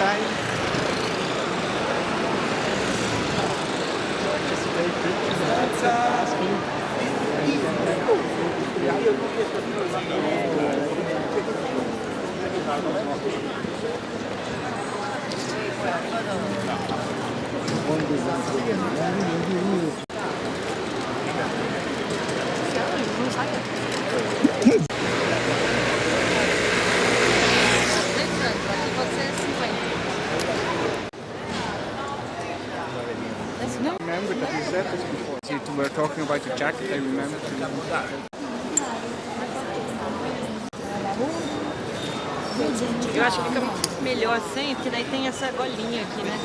time. Just take pictures and asking. Remember that we said this before. We were talking about the jacket. I remember that. Eu acho que fica melhor assim, porque daí tem essa golinha aqui, né?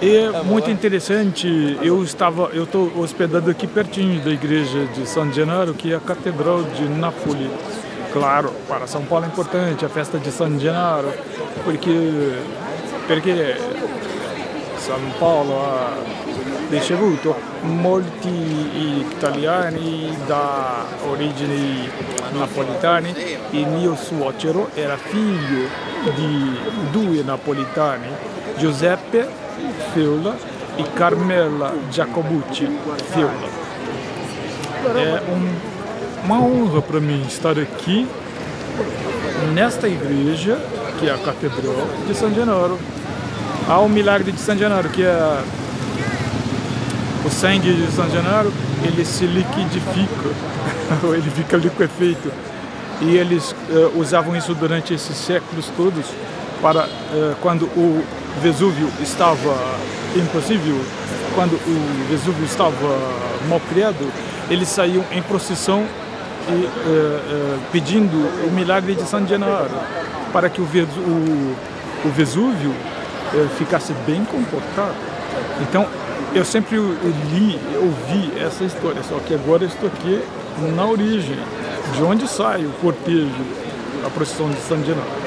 É muito interessante. Eu estou hospedado aqui pertinho da igreja de San Gennaro, que é a Catedral de Nápoles. Claro, para São Paulo é importante a festa di San Gennaro, perché San Paolo ha ricevuto molti italiani da origini napolitane. Il mio suocero era figlio di due napolitani, Giuseppe Fiola e Carmela Giacobucci Fiola. É uma honra para mim estar aqui nesta igreja, que é a Catedral de San Gennaro. Há o milagre de San Gennaro, que é o sangue de San Gennaro, ele se liquidifica, ele fica liquefeito. E eles usavam isso durante esses séculos todos para quando o Vesúvio estava impossível, quando o Vesúvio estava mal criado, eles saíam em procissão e pedindo o milagre de San Gennaro para que o Vesúvio ficasse bem comportado. Então eu sempre ouvi essa história, só que agora eu estou aqui na origem, de onde sai o cortejo, a procissão de San Gennaro.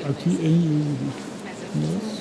Aqui é em euro. Mas...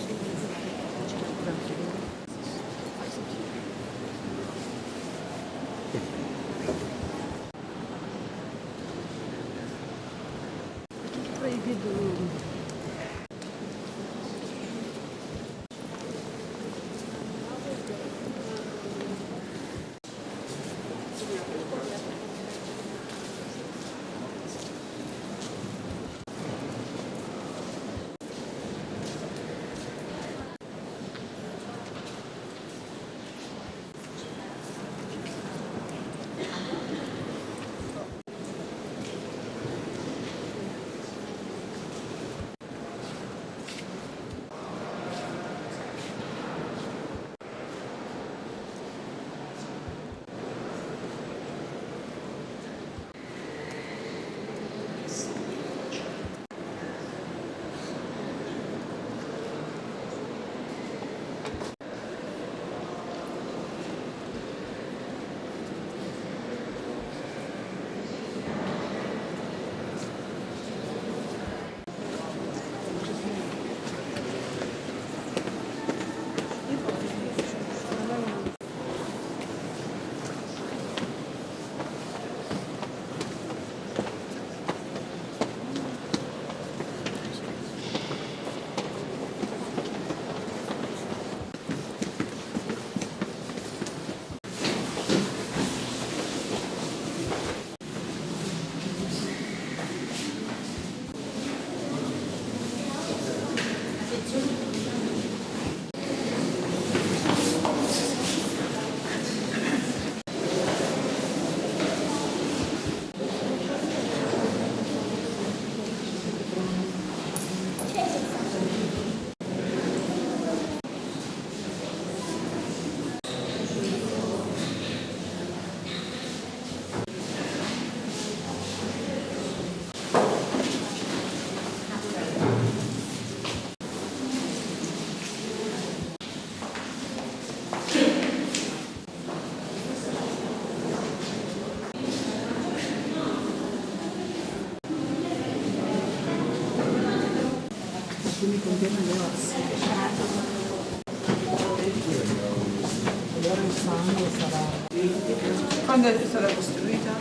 Quando è stata costruita?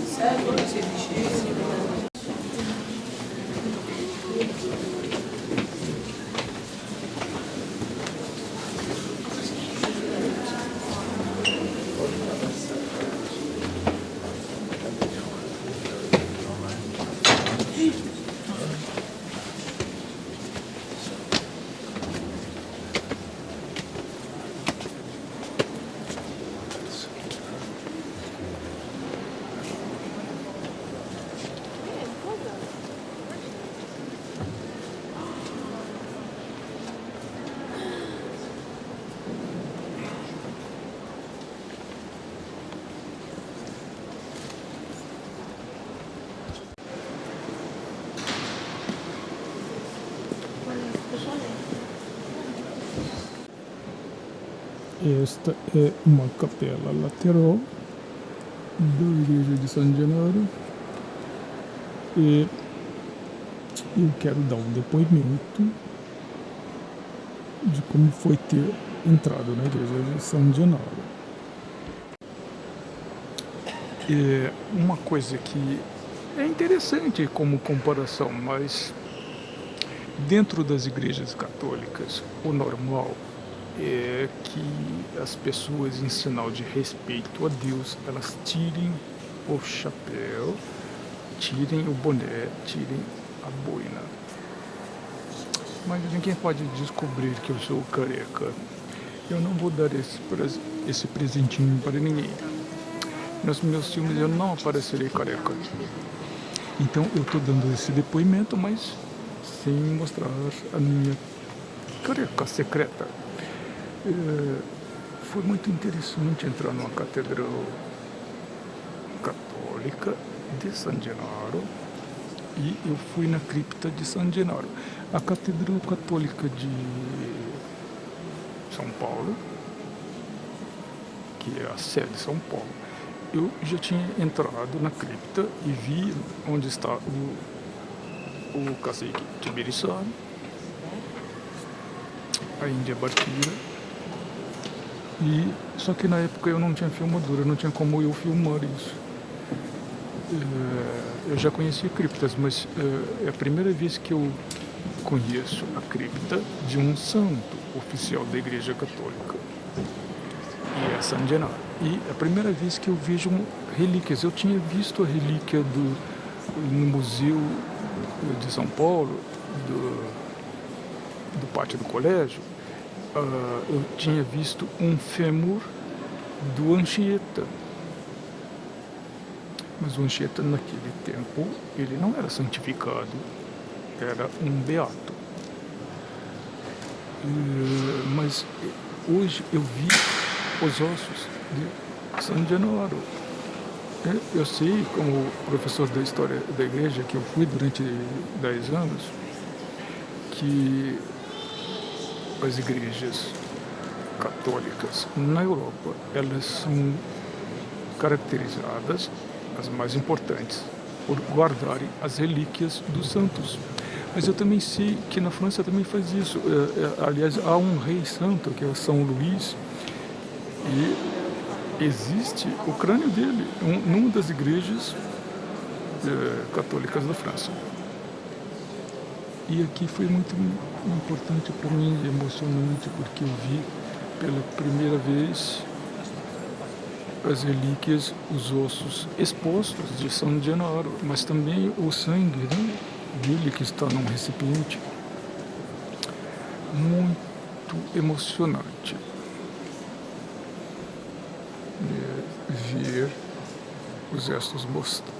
Secolo XVI. Esta é uma capela lateral da igreja de San Gennaro e eu quero dar um depoimento de como foi ter entrado na igreja de San Gennaro. É uma coisa que é interessante como comparação, mas dentro das igrejas católicas, o normal é que as pessoas, em sinal de respeito a Deus, elas tirem o chapéu, tirem o boné, tirem a boina. Mas ninguém pode descobrir que eu sou careca. Eu não vou dar esse presentinho para ninguém. Nos meus filmes eu não aparecerei careca. Então eu estou dando esse depoimento, mas sem mostrar a minha careca secreta. Foi muito interessante entrar numa catedral católica de San Gennaro e eu fui na cripta de San Gennaro. A catedral católica de São Paulo, que é a sede de São Paulo, eu já tinha entrado na cripta e vi onde está o cacique Tibiriçá, a Índia Bartira. E só que na época eu não tinha filmadora, não tinha como eu filmar isso. Eu já conhecia criptas, mas é a primeira vez que eu conheço a cripta de um santo oficial da Igreja Católica. E é San Gennaro. E é a primeira vez que eu vejo relíquias. Eu tinha visto a relíquia no Museu de São Paulo, do pátio do colégio. Eu tinha visto um fêmur do Anchieta. Mas o Anchieta, naquele tempo, ele não era santificado, era um beato. Mas hoje eu vi os ossos de San Gennaro. Eu sei, como professor da história da igreja, que eu fui durante 10 anos, que as igrejas católicas na Europa, elas são caracterizadas, as mais importantes, por guardarem as relíquias dos santos. Mas eu também sei que na França também faz isso. Aliás, há um rei santo, que é São Luís, e existe o crânio dele numa das igrejas católicas da França. E aqui foi muito importante para mim, emocionante, porque eu vi pela primeira vez as relíquias, os ossos expostos de San Gennaro, mas também o sangue, né, dele, que está num recipiente. Muito emocionante ver os restos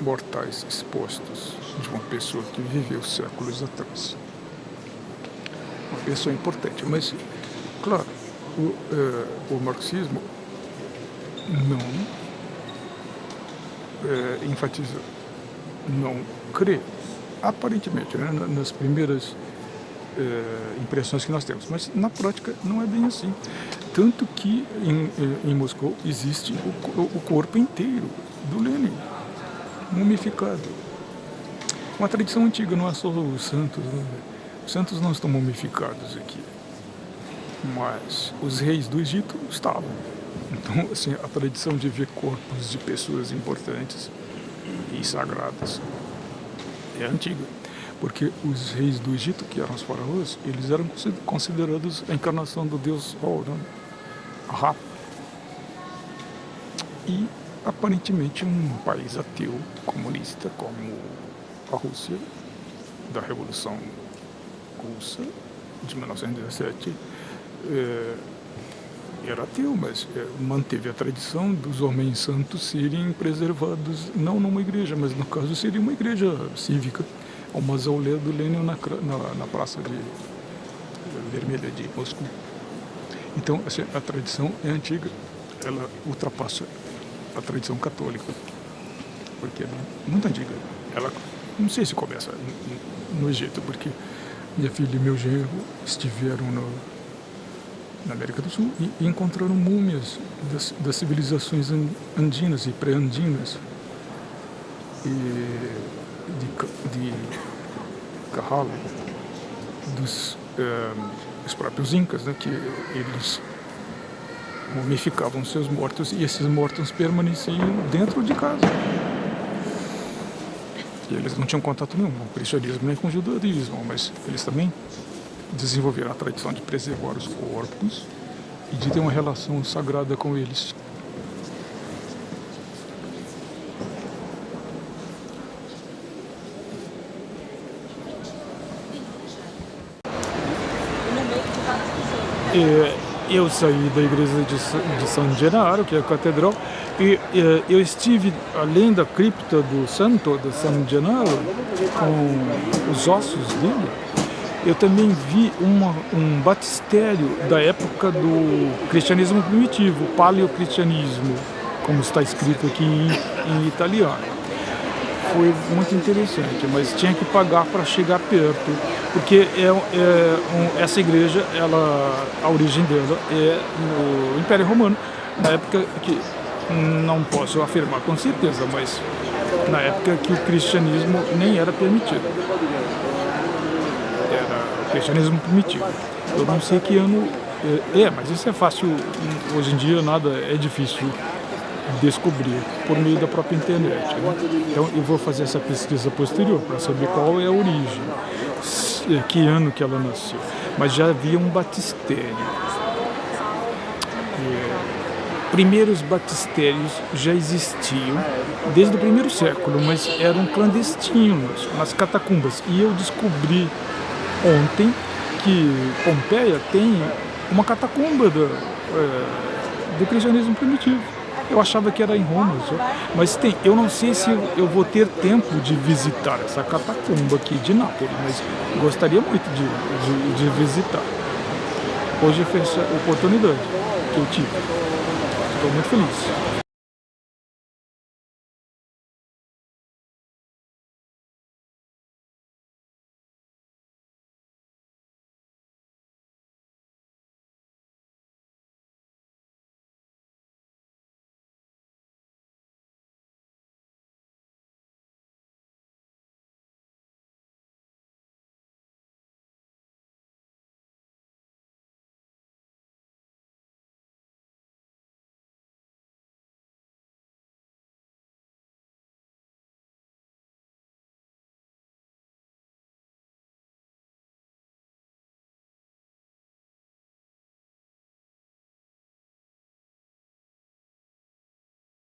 mortais expostos de uma pessoa que viveu séculos atrás. Uma pessoa importante, mas, claro, o marxismo não enfatiza, não crê, aparentemente, né, nas primeiras impressões que nós temos, mas na prática não é bem assim. Tanto que em Moscou existe o corpo inteiro do Lenin, mumificado. Uma tradição antiga, não é só os santos, né? Os santos não estão mumificados aqui, mas os reis do Egito estavam. Então, assim, a tradição de ver corpos de pessoas importantes e sagradas é antiga, porque os reis do Egito, que eram os faraós, eles eram considerados a encarnação do deus Ra, Ra. E, aparentemente, um país ateu, comunista, como a Rússia, da Revolução Russa, de 1917, era ateu, mas manteve a tradição dos homens santos serem preservados, não numa igreja, mas no caso seria uma igreja cívica, ao mausoléu do Lenin na Praça Vermelha de Moscou. Então, assim, a tradição é antiga, ela ultrapassa a tradição católica, porque é muito antiga. Ela, não sei se começa no Egito, porque minha filha e meu genro estiveram na América do Sul e encontraram múmias das civilizações andinas e pré-andinas de Cajal, os próprios incas, né, que eles mumificavam seus mortos e esses mortos permaneciam dentro de casa. E eles não tinham contato nenhum com o cristianismo nem com o judaísmo, mas eles também desenvolveram a tradição de preservar os corpos e de ter uma relação sagrada com eles. Eu saí da igreja de San Gennaro, que é a catedral, e eu estive além da cripta do santo de San Gennaro, com os ossos dele. Eu também vi um batistério da época do cristianismo primitivo, paleocristianismo, como está escrito aqui em italiano. Foi muito interessante, mas tinha que pagar para chegar perto, porque essa igreja, a origem dela é no Império Romano, na época que, não posso afirmar com certeza, mas na época que o cristianismo nem era permitido. cristianismo primitivo. Eu não sei que ano mas isso é fácil, hoje em dia nada é difícil descobrir por meio da própria internet, né? Então eu vou fazer essa pesquisa posterior para saber qual é a origem, que ano que ela nasceu. Mas já havia um batistério. Primeiros batistérios já existiam desde o primeiro século, mas eram clandestinos, nas catacumbas. E eu descobri ontem que Pompeia tem uma catacumba do cristianismo primitivo. Eu achava que era em Roma, mas tem. Eu não sei se eu vou ter tempo de visitar essa catacumba aqui de Nápoles, mas gostaria muito de visitar. Hoje foi essa oportunidade que eu tive. Estou muito feliz.